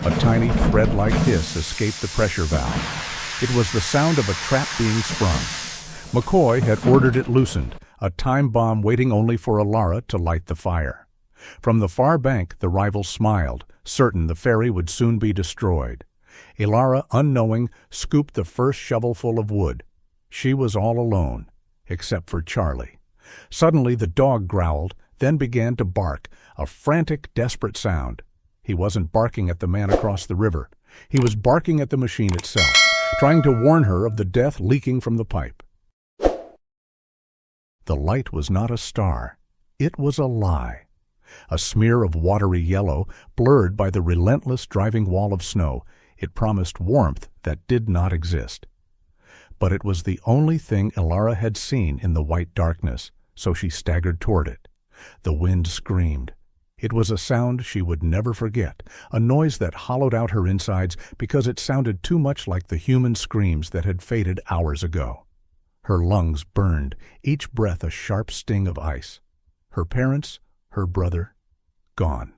A tiny thread-like hiss escaped the pressure valve. It was the sound of a trap being sprung. McCoy had ordered it loosened, a time bomb waiting only for Elara to light the fire. From the far bank, the rivals smiled, certain the ferry would soon be destroyed. Elara, unknowing, scooped the first shovelful of wood. She was all alone, except for Charlie. Suddenly the dog growled, then began to bark, a frantic, desperate sound. He wasn't barking at the man across the river. He was barking at the machine itself, trying to warn her of the death leaking from the pipe. The light was not a star. It was a lie. A smear of watery yellow, blurred by the relentless driving wall of snow, it promised warmth that did not exist. But it was the only thing Elara had seen in the white darkness, so she staggered toward it. The wind screamed. It was a sound she would never forget, a noise that hollowed out her insides because it sounded too much like the human screams that had faded hours ago. Her lungs burned, each breath a sharp sting of ice. Her parents, her brother, gone.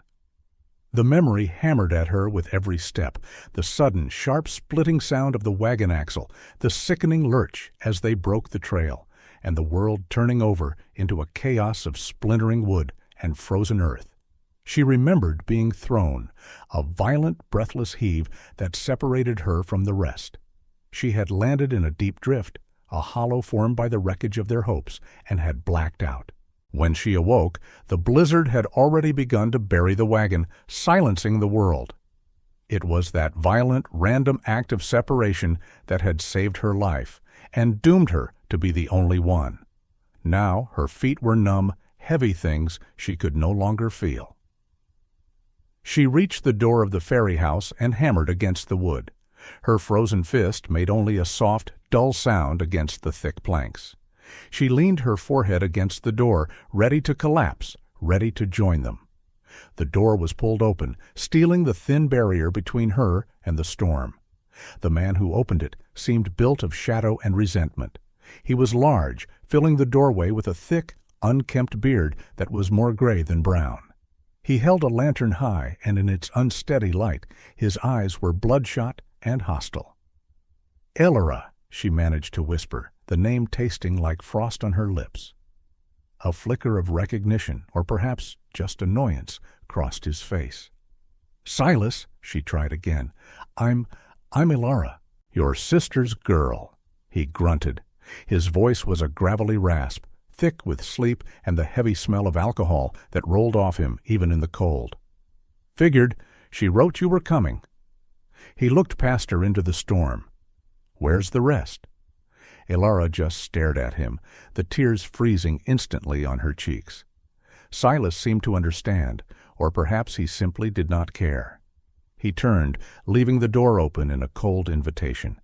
The memory hammered at her with every step, the sudden, sharp splitting sound of the wagon axle, the sickening lurch as they broke the trail, and the world turning over into a chaos of splintering wood and frozen earth. She remembered being thrown, a violent, breathless heave that separated her from the rest. She had landed in a deep drift, a hollow formed by the wreckage of their hopes, and had blacked out. When she awoke, the blizzard had already begun to bury the wagon, silencing the world. It was that violent, random act of separation that had saved her life, and doomed her to be the only one. Now her feet were numb, heavy things she could no longer feel. She reached the door of the ferry house and hammered against the wood. Her frozen fist made only a soft, dull sound against the thick planks. She leaned her forehead against the door, ready to collapse, ready to join them. The door was pulled open, stealing the thin barrier between her and the storm. The man who opened it seemed built of shadow and resentment. He was large, filling the doorway with a thick, unkempt beard that was more gray than brown. He held a lantern high, and in its unsteady light, his eyes were bloodshot and hostile. "Elara," she managed to whisper, the name tasting like frost on her lips. A flicker of recognition, or perhaps just annoyance, crossed his face. "Silas," she tried again, I'm Elara, your sister's girl," he grunted. His voice was a gravelly rasp, thick with sleep and the heavy smell of alcohol that rolled off him even in the cold. "Figured. She wrote you were coming." He looked past her into the storm. "Where's the rest?" Elara just stared at him, the tears freezing instantly on her cheeks. Silas seemed to understand, or perhaps he simply did not care. He turned, leaving the door open in a cold invitation.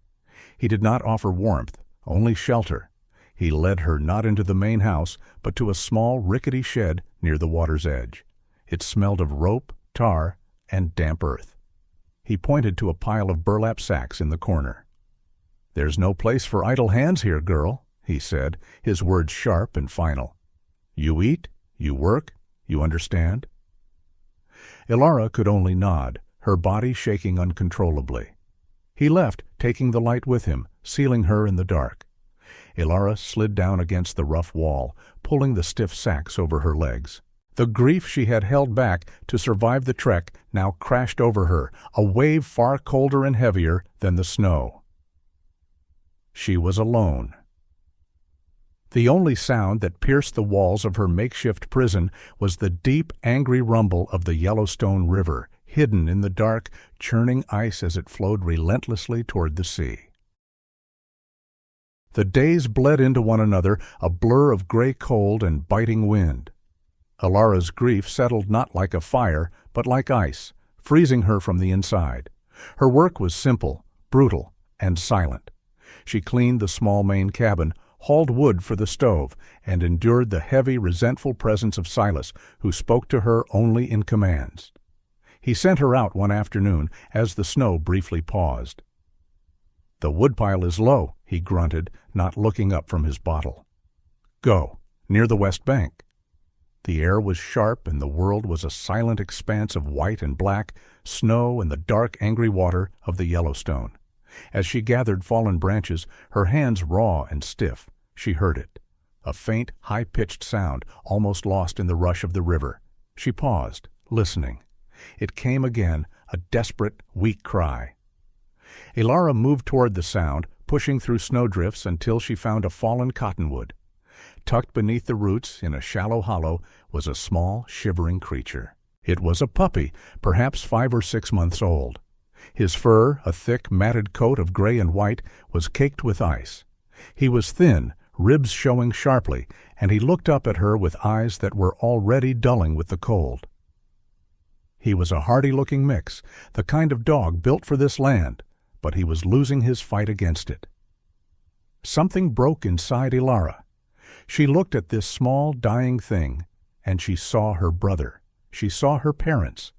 He did not offer warmth, only shelter. He led her not into the main house, but to a small, rickety shed near the water's edge. It smelled of rope, tar, and damp earth. He pointed to a pile of burlap sacks in the corner. "There's no place for idle hands here, girl," he said, his words sharp and final. "You eat, you work, you understand?" Elara could only nod, her body shaking uncontrollably. He left, taking the light with him, sealing her in the dark. Elara slid down against the rough wall, pulling the stiff sacks over her legs. The grief she had held back to survive the trek now crashed over her, a wave far colder and heavier than the snow. She was alone. The only sound that pierced the walls of her makeshift prison was the deep, angry rumble of the Yellowstone River, hidden in the dark, churning ice as it flowed relentlessly toward the sea. The days bled into one another, a blur of gray cold and biting wind. Elara's grief settled not like a fire, but like ice, freezing her from the inside. Her work was simple, brutal, and silent. She cleaned the small main cabin, hauled wood for the stove, and endured the heavy, resentful presence of Silas, who spoke to her only in commands. He sent her out one afternoon as the snow briefly paused. "The woodpile is low," he grunted, not looking up from his bottle. "Go, near the west bank." The air was sharp and the world was a silent expanse of white and black, snow and the dark, angry water of the Yellowstone. As she gathered fallen branches, her hands raw and stiff, she heard it. A faint, high-pitched sound, almost lost in the rush of the river. She paused, listening. It came again, a desperate, weak cry. Elara moved toward the sound, pushing through snowdrifts until she found a fallen cottonwood. Tucked beneath the roots, in a shallow hollow, was a small, shivering creature. It was a puppy, perhaps 5 or 6 months old. His fur, a thick, matted coat of gray and white, was caked with ice. He was thin, ribs showing sharply, and he looked up at her with eyes that were already dulling with the cold. He was a hardy-looking mix, the kind of dog built for this land, but he was losing his fight against it. Something broke inside Elara. She looked at this small, dying thing, and she saw her brother. She saw her parents.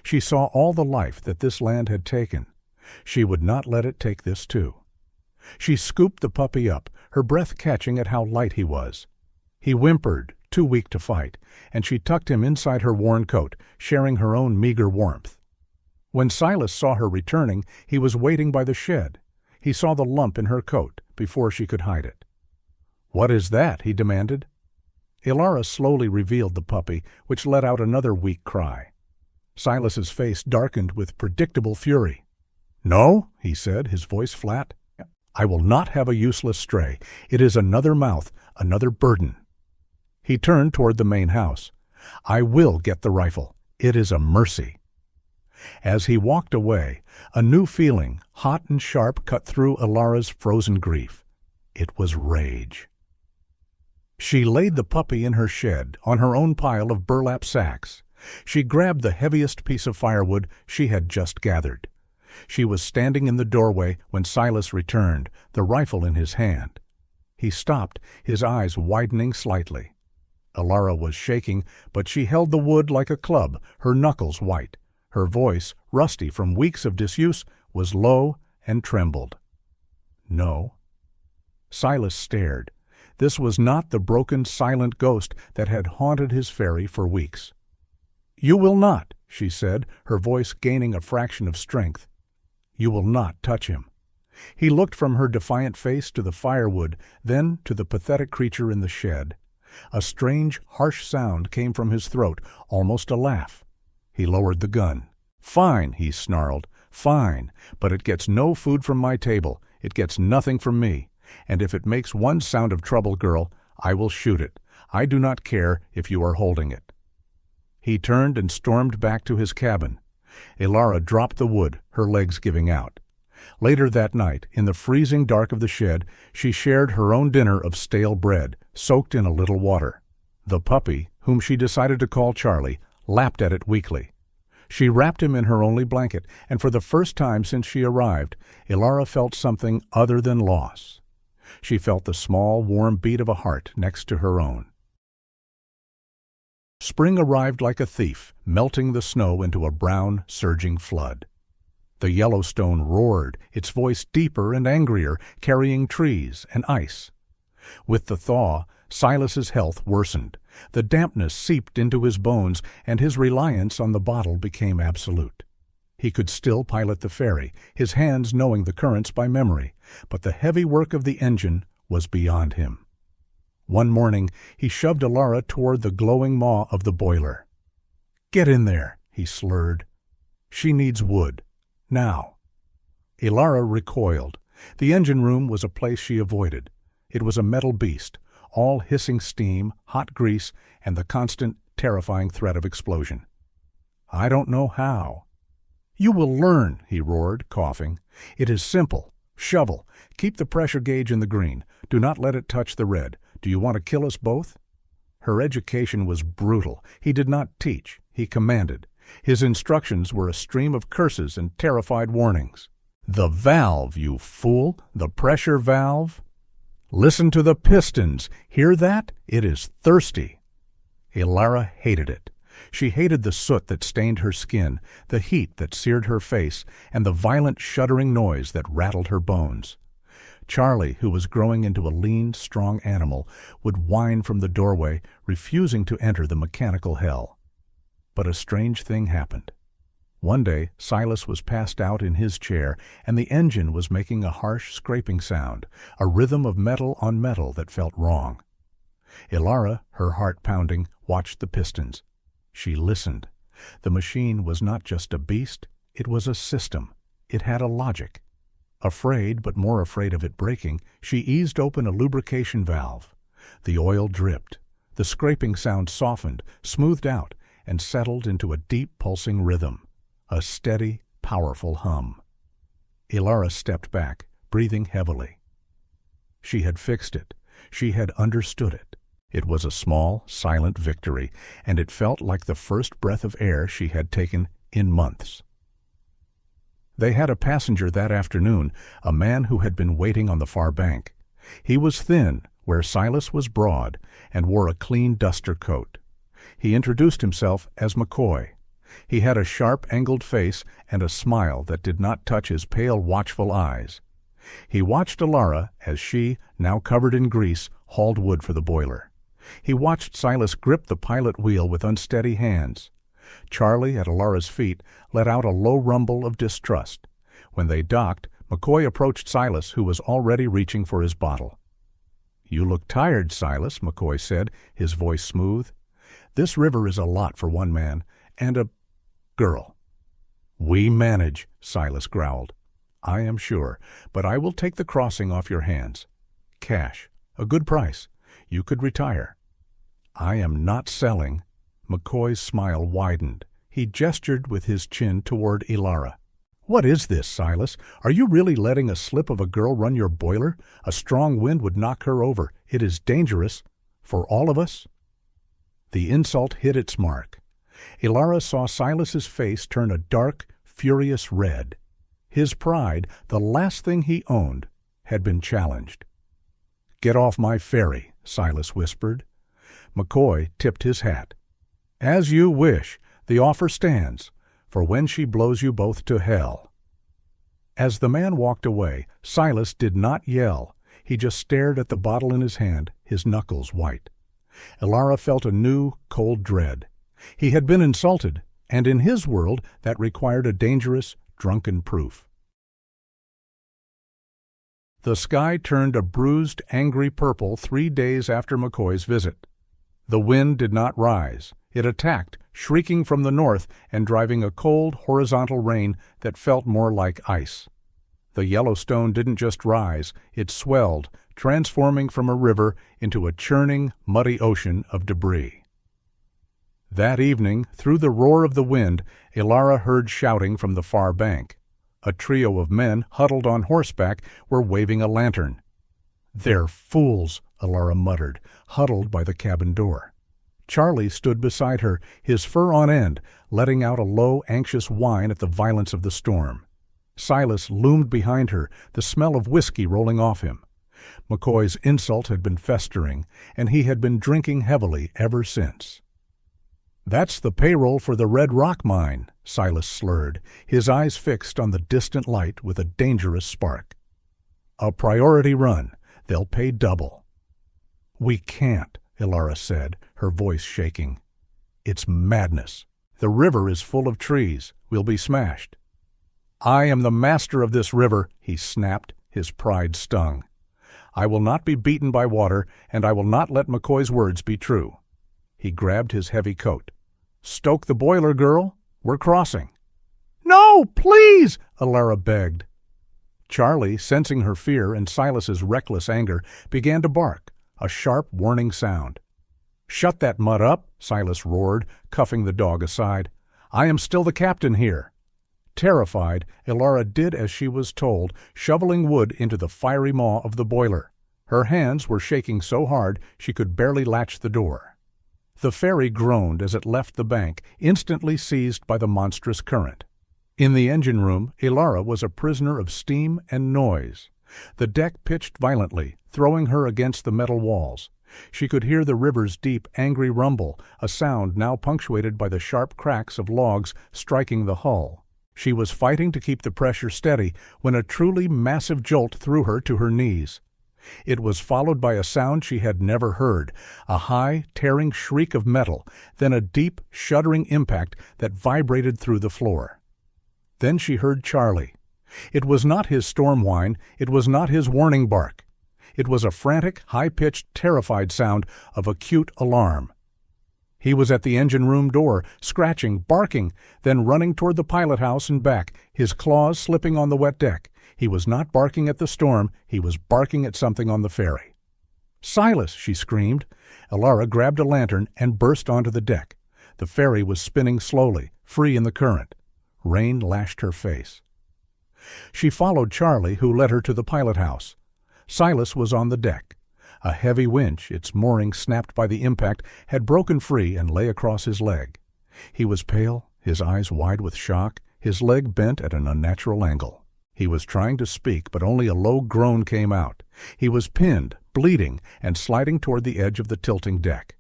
She saw all the life that this land had taken. She would not let it take this too. She scooped the puppy up, her breath catching at how light he was. He whimpered, too weak to fight, and she tucked him inside her worn coat, sharing her own meager warmth. When Silas saw her returning, he was waiting by the shed. He saw the lump in her coat before she could hide it. "What is that?" he demanded. Elara slowly revealed the puppy, which let out another weak cry. Silas's face darkened with predictable fury. "No," he said, his voice flat. "I will not have a useless stray. It is another mouth, another burden." He turned toward the main house. "I will get the rifle. It is a mercy." As he walked away, a new feeling, hot and sharp, cut through Elara's frozen grief. It was rage. She laid the puppy in her shed, on her own pile of burlap sacks. She grabbed the heaviest piece of firewood she had just gathered. She was standing in the doorway when Silas returned, the rifle in his hand. He stopped, his eyes widening slightly. Elara was shaking, but she held the wood like a club, her knuckles white. Her voice, rusty from weeks of disuse, was low and trembled. "No." Silas stared. This was not the broken, silent ghost that had haunted his ferry for weeks. "You will not," she said, her voice gaining a fraction of strength. "You will not touch him." He looked from her defiant face to the firewood, then to the pathetic creature in the shed. A strange, harsh sound came from his throat, almost a laugh. He lowered the gun. "Fine," he snarled. "Fine, but it gets no food from my table. It gets nothing from me. And if it makes one sound of trouble, girl, I will shoot it. I do not care if you are holding it." He turned and stormed back to his cabin. Elara dropped the wood, her legs giving out. Later that night, in the freezing dark of the shed, she shared her own dinner of stale bread, soaked in a little water. The puppy, whom she decided to call Charlie, lapped at it weakly. She wrapped him in her only blanket, and for the first time since she arrived, Elara felt something other than loss. She felt the small, warm beat of a heart next to her own. Spring arrived like a thief, melting the snow into a brown, surging flood. The Yellowstone roared, its voice deeper and angrier, carrying trees and ice. With the thaw, Silas's health worsened. The dampness seeped into his bones, and his reliance on the bottle became absolute. He could still pilot the ferry, his hands knowing the currents by memory, but the heavy work of the engine was beyond him. One morning, he shoved Elara toward the glowing maw of the boiler. "Get in there," he slurred. "She needs wood. Now." Elara recoiled. The engine room was a place she avoided. It was a metal beast, all hissing steam, hot grease, and the constant, terrifying threat of explosion. "I don't know how." "You will learn," he roared, coughing. "It is simple. Shovel. Keep the pressure gauge in the green. Do not let it touch the red. Do you want to kill us both?" Her education was brutal. He did not teach. He commanded. His instructions were a stream of curses and terrified warnings. "The valve, you fool! The pressure valve! Listen to the pistons! Hear that? It is thirsty!" Elara hated it. She hated the soot that stained her skin, the heat that seared her face, and the violent shuddering noise that rattled her bones. Charlie, who was growing into a lean, strong animal, would whine from the doorway, refusing to enter the mechanical hell. But a strange thing happened. One day, Silas was passed out in his chair, and the engine was making a harsh scraping sound, a rhythm of metal on metal that felt wrong. Elara, her heart pounding, watched the pistons. She listened. The machine was not just a beast, it was a system. It had a logic. Afraid, but more afraid of it breaking, she eased open a lubrication valve. The oil dripped. The scraping sound softened, smoothed out, and settled into a deep pulsing rhythm. A steady, powerful hum. Elara stepped back, breathing heavily. She had fixed it. She had understood it. It was a small, silent victory, and it felt like the first breath of air she had taken in months. They had a passenger that afternoon, a man who had been waiting on the far bank. He was thin, where Silas was broad, and wore a clean duster coat. He introduced himself as McCoy. He had a sharp, angled face and a smile that did not touch his pale, watchful eyes. He watched Elara as she, now covered in grease, hauled wood for the boiler. He watched Silas grip the pilot wheel with unsteady hands. Charlie, at Elara's feet, let out a low rumble of distrust. When they docked, McCoy approached Silas, who was already reaching for his bottle. "You look tired, Silas," McCoy said, his voice smooth. "This river is a lot for one man, and a girl." "We manage," Silas growled. "I am sure, but I will take the crossing off your hands. Cash, a good price. You could retire." "I am not selling." McCoy's smile widened. He gestured with his chin toward Elara. "What is this, Silas? Are you really letting a slip of a girl run your boiler? A strong wind would knock her over. It is dangerous. For all of us?" The insult hit its mark. Elara saw Silas's face turn a dark, furious red. His pride, the last thing he owned, had been challenged. "Get off my ferry," Silas whispered. McCoy tipped his hat. "As you wish. The offer stands, for when she blows you both to hell." As the man walked away, Silas did not yell. He just stared at the bottle in his hand, his knuckles white. Elara felt a new, cold dread. He had been insulted, and in his world that required a dangerous, drunken proof. The sky turned a bruised, angry purple 3 days after McCoy's visit. The wind did not rise. It attacked, shrieking from the north and driving a cold, horizontal rain that felt more like ice. The Yellowstone didn't just rise, it swelled, transforming from a river into a churning, muddy ocean of debris. That evening, through the roar of the wind, Elara heard shouting from the far bank. A trio of men, huddled on horseback, were waving a lantern. "They're fools," Elara muttered, huddled by the cabin door. Charlie stood beside her, his fur on end, letting out a low, anxious whine at the violence of the storm. Silas loomed behind her, the smell of whiskey rolling off him. McCoy's insult had been festering, and he had been drinking heavily ever since. "That's the payroll for the Red Rock mine," Silas slurred, his eyes fixed on the distant light with a dangerous spark. "A priority run. They'll pay double." "We can't," Elara said, her voice shaking. "It's madness. The river is full of trees. We'll be smashed." "I am the master of this river," he snapped, his pride stung. "I will not be beaten by water, and I will not let McCoy's words be true." He grabbed his heavy coat. "Stoke the boiler, girl. We're crossing." "No, please!" Elara begged. Charlie, sensing her fear and Silas's reckless anger, began to bark, a sharp, warning sound. "Shut that mutt up," Silas roared, cuffing the dog aside. "I am still the captain here." Terrified, Elara did as she was told, shoveling wood into the fiery maw of the boiler. Her hands were shaking so hard she could barely latch the door. The ferry groaned as it left the bank, instantly seized by the monstrous current. In the engine room, Elara was a prisoner of steam and noise. The deck pitched violently, throwing her against the metal walls. She could hear the river's deep, angry rumble, a sound now punctuated by the sharp cracks of logs striking the hull. She was fighting to keep the pressure steady when a truly massive jolt threw her to her knees. It was followed by a sound she had never heard, a high, tearing shriek of metal, then a deep, shuddering impact that vibrated through the floor. Then she heard Charlie. It was not his storm whine, it was not his warning bark. It was a frantic, high-pitched, terrified sound of acute alarm. He was at the engine room door, scratching, barking, then running toward the pilot house and back, his claws slipping on the wet deck. He was not barking at the storm, he was barking at something on the ferry. "Silas!" she screamed. Elara grabbed a lantern and burst onto the deck. The ferry was spinning slowly, free in the current. Rain lashed her face. She followed Charlie, who led her to the pilot house. Silas was on the deck. A heavy winch, its mooring snapped by the impact, had broken free and lay across his leg. He was pale, his eyes wide with shock, his leg bent at an unnatural angle. He was trying to speak, but only a low groan came out. He was pinned, bleeding, and sliding toward the edge of the tilting deck.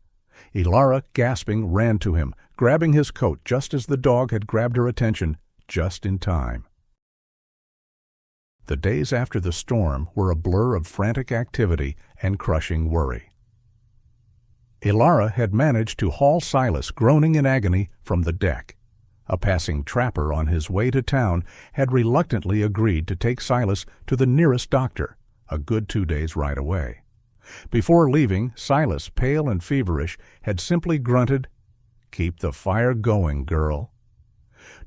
Elara, gasping, ran to him, grabbing his coat just as the dog had grabbed her attention, just in time. The days after the storm were a blur of frantic activity and crushing worry. Elara had managed to haul Silas, groaning in agony, from the deck. A passing trapper on his way to town had reluctantly agreed to take Silas to the nearest doctor, a good 2 days' ride away. Before leaving, Silas, pale and feverish, had simply grunted, "Keep the fire going, girl."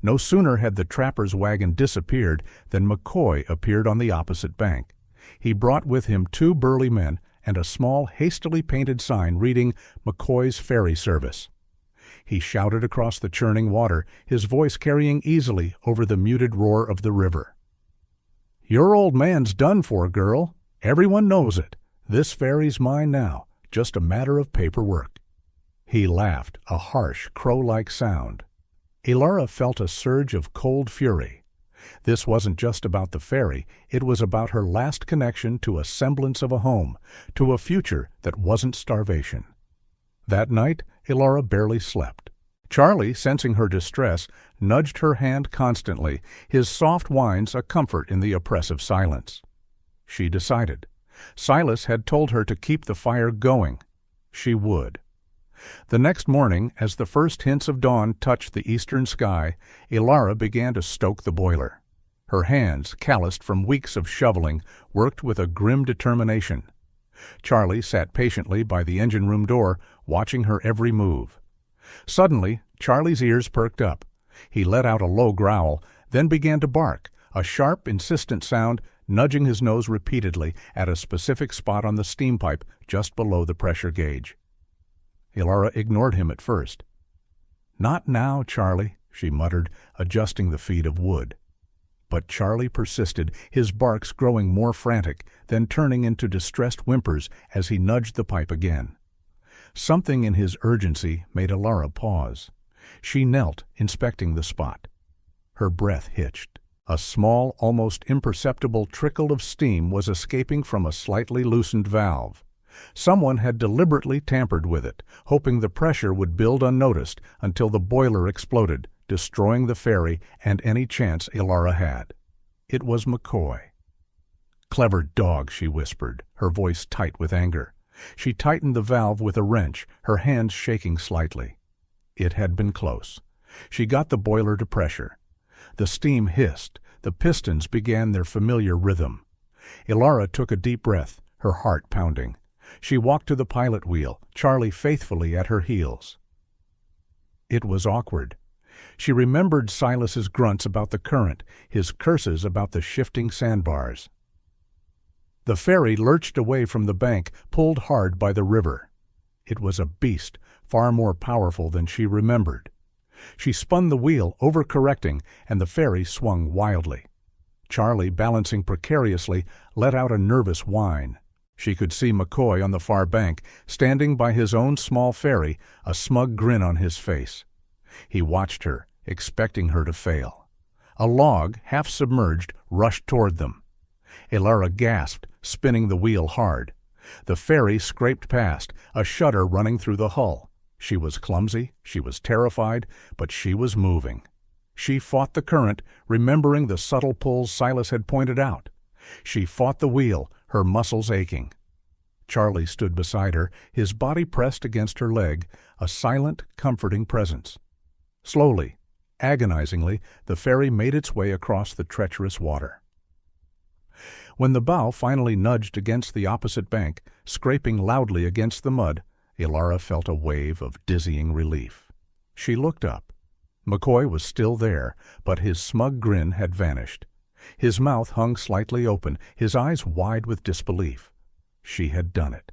No sooner had the trapper's wagon disappeared than McCoy appeared on the opposite bank. He brought with him 2 burly men and a small, hastily painted sign reading McCoy's Ferry Service. He shouted across the churning water, his voice carrying easily over the muted roar of the river. "Your old man's done for, girl. Everyone knows it. This ferry's mine now, just a matter of paperwork." He laughed, a harsh, crow-like sound. Elara felt a surge of cold fury. This wasn't just about the ferry, it was about her last connection to a semblance of a home, to a future that wasn't starvation. That night, Elara barely slept. Charlie, sensing her distress, nudged her hand constantly, his soft whines a comfort in the oppressive silence. She decided. Silas had told her to keep the fire going. She would. The next morning, as the first hints of dawn touched the eastern sky, Elara began to stoke the boiler. Her hands, calloused from weeks of shoveling, worked with a grim determination. Charlie sat patiently by the engine room door, watching her every move. Suddenly, Charlie's ears perked up. He let out a low growl, then began to bark, a sharp, insistent sound, nudging his nose repeatedly at a specific spot on the steam pipe just below the pressure gauge. Elara ignored him at first. "Not now, Charlie," she muttered, adjusting the feed of wood. But Charlie persisted, his barks growing more frantic, then turning into distressed whimpers as he nudged the pipe again. Something in his urgency made Elara pause. She knelt, inspecting the spot. Her breath hitched. A small, almost imperceptible trickle of steam was escaping from a slightly loosened valve. Someone had deliberately tampered with it, hoping the pressure would build unnoticed until the boiler exploded, destroying the ferry and any chance Elara had. It was McCoy. "Clever dog," she whispered, her voice tight with anger. She tightened the valve with a wrench, her hands shaking slightly. It had been close. She got the boiler to pressure. The steam hissed. The pistons began their familiar rhythm. Elara took a deep breath, her heart pounding. She walked to the pilot wheel, Charlie faithfully at her heels. It was awkward. She remembered Silas's grunts about the current, his curses about the shifting sandbars. The ferry lurched away from the bank, pulled hard by the river. It was a beast, far more powerful than she remembered. She spun the wheel, overcorrecting, and the ferry swung wildly. Charlie, balancing precariously, let out a nervous whine. She could see McCoy on the far bank, standing by his own small ferry, a smug grin on his face. He watched her, expecting her to fail. A log, half submerged, rushed toward them. Elara gasped, spinning the wheel hard. The ferry scraped past, a shudder running through the hull. She was clumsy, she was terrified, but she was moving. She fought the current, remembering the subtle pulls Silas had pointed out. She fought the wheel, her muscles aching. Charlie stood beside her, his body pressed against her leg, a silent, comforting presence. Slowly, agonizingly, the ferry made its way across the treacherous water. When the bow finally nudged against the opposite bank, scraping loudly against the mud, Elara felt a wave of dizzying relief. She looked up. McCoy was still there, but his smug grin had vanished. His mouth hung slightly open, his eyes wide with disbelief. She had done it.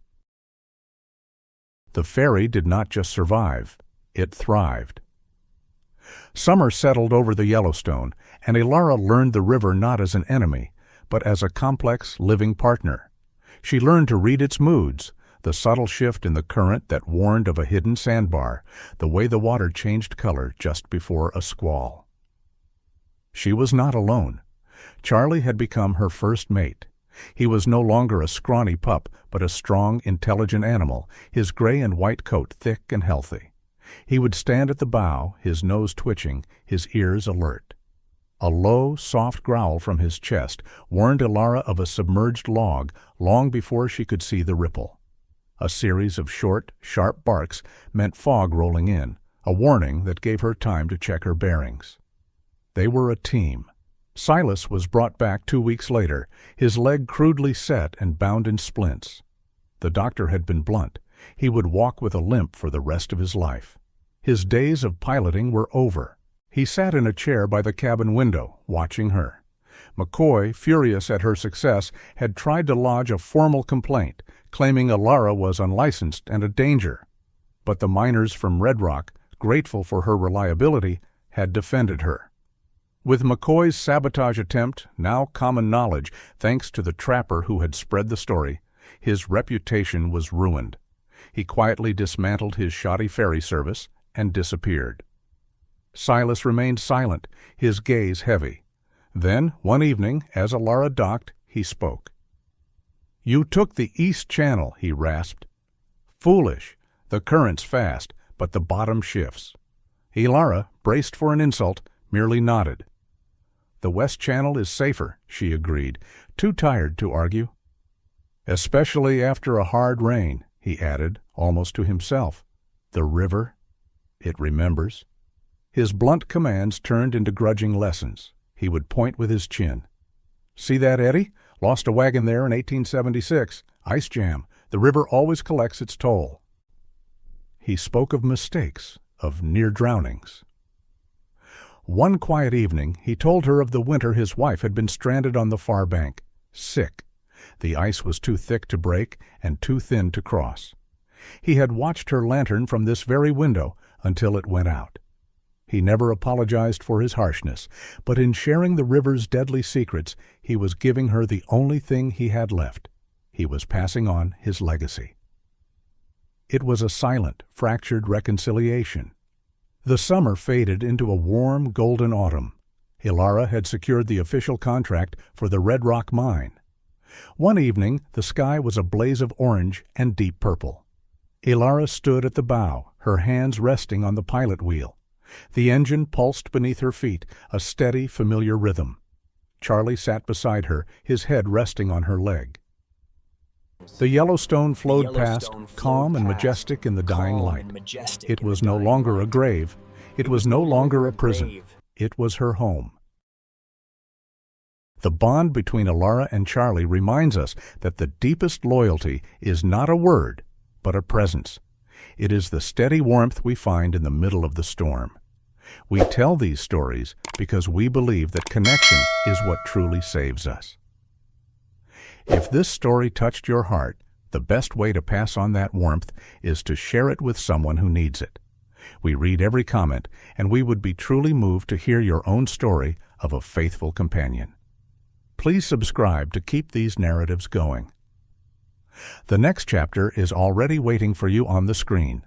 The ferry did not just survive, it thrived. Summer settled over the Yellowstone, and Elara learned the river not as an enemy, but as a complex, living partner. She learned to read its moods, the subtle shift in the current that warned of a hidden sandbar, the way the water changed color just before a squall. She was not alone. Charlie had become her first mate. He was no longer a scrawny pup, but a strong, intelligent animal, his gray and white coat thick and healthy. He would stand at the bow, his nose twitching, his ears alert. A low, soft growl from his chest warned Elara of a submerged log long before she could see the ripple. A series of short, sharp barks meant fog rolling in, a warning that gave her time to check her bearings. They were a team. Silas was brought back 2 weeks later, his leg crudely set and bound in splints. The doctor had been blunt. He would walk with a limp for the rest of his life. His days of piloting were over. He sat in a chair by the cabin window, watching her. McCoy, furious at her success, had tried to lodge a formal complaint, claiming Elara was unlicensed and a danger. But the miners from Red Rock, grateful for her reliability, had defended her. With McCoy's sabotage attempt now common knowledge, thanks to the trapper who had spread the story, his reputation was ruined. He quietly dismantled his shoddy ferry service and disappeared. Silas remained silent, his gaze heavy. Then, one evening, as Elara docked, he spoke. "You took the East Channel," he rasped. "Foolish. The current's fast, but the bottom shifts." Elara, braced for an insult, merely nodded. "The West Channel is safer," she agreed, too tired to argue. "Especially after a hard rain," he added, almost to himself. "The river, it remembers." His blunt commands turned into grudging lessons. He would point with his chin. "See that eddy? Lost a wagon there in 1876. Ice jam. The river always collects its toll." He spoke of mistakes, of near drownings. One quiet evening, he told her of the winter his wife had been stranded on the far bank, sick. The ice was too thick to break and too thin to cross. He had watched her lantern from this very window until it went out. He never apologized for his harshness, but in sharing the river's deadly secrets, he was giving her the only thing he had left. He was passing on his legacy. It was a silent, fractured reconciliation. The summer faded into a warm, golden autumn. Elara had secured the official contract for the Red Rock mine. One evening, the sky was a blaze of orange and deep purple. Elara stood at the bow, her hands resting on the pilot wheel. The engine pulsed beneath her feet, a steady, familiar rhythm. Charlie sat beside her, his head resting on her leg. The Yellowstone flowed past, calm and majestic in the dying light. It was no longer a grave. It was no longer a prison. It was her home. The bond between Elara and Charlie reminds us that the deepest loyalty is not a word, but a presence. It is the steady warmth we find in the middle of the storm. We tell these stories because we believe that connection is what truly saves us. If this story touched your heart, the best way to pass on that warmth is to share it with someone who needs it. We read every comment, and we would be truly moved to hear your own story of a faithful companion. Please subscribe to keep these narratives going. The next chapter is already waiting for you on the screen.